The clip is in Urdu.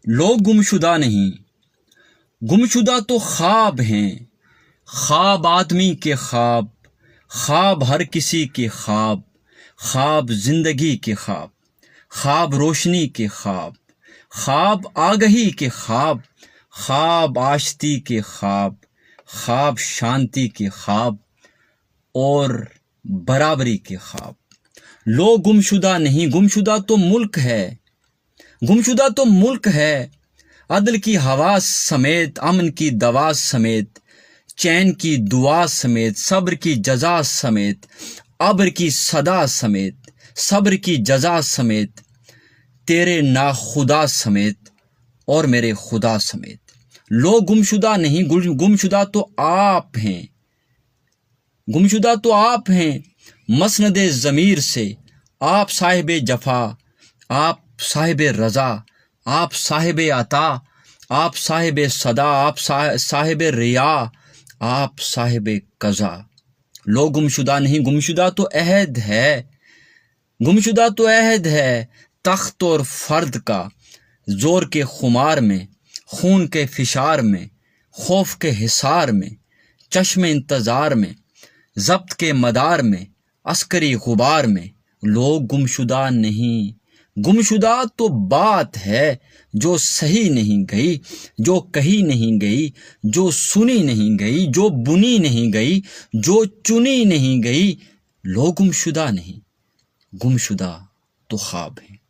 لوگ گمشدہ نہیں، گمشدہ تو خواب ہیں، خواب آدمی کے خواب، خواب ہر کسی کے خواب، خواب زندگی کے خواب، خواب روشنی کے خواب، خواب آگہی کے خواب، خواب آشتی کے خواب، خواب شانتی کے خواب اور برابری کے خواب۔ لوگ گمشدہ نہیں، گمشدہ تو ملک ہے، گمشدہ تو ملک ہے، عدل کی ہوا سمیت، امن کی دوا سمیت، چین کی دعا سمیت، صبر کی جزا سمیت، ابر کی صدا سمیت، صبر کی جزا سمیت، تیرے ناخدا سمیت اور میرے خدا سمیت۔ لوگ گمشدہ نہیں، گمشدہ تو آپ ہیں، گمشدہ تو آپ ہیں، مسند ضمیر سے، آپ صاحب جفا، آپ صاحب رضا، آپ صاحب عطا، آپ صاحب صدا، آپ صاحب ریا، آپ صاحب قضا۔ لوگ گمشدہ نہیں، گمشدہ تو عہد ہے، گمشدہ تو عہد ہے، تخت اور فرد کا، زور کے خمار میں، خون کے فشار میں، خوف کے حصار میں، چشم انتظار میں، ضبط کے مدار میں، عسکری غبار میں۔ لوگ گمشدہ نہیں، گمشدہ تو بات ہے جو صحیح نہیں گئی، جو کہی نہیں گئی، جو سنی نہیں گئی، جو بنی نہیں گئی، جو چنی نہیں گئی۔ لوگ گمشدہ نہیں، گمشدہ تو خواب ہیں۔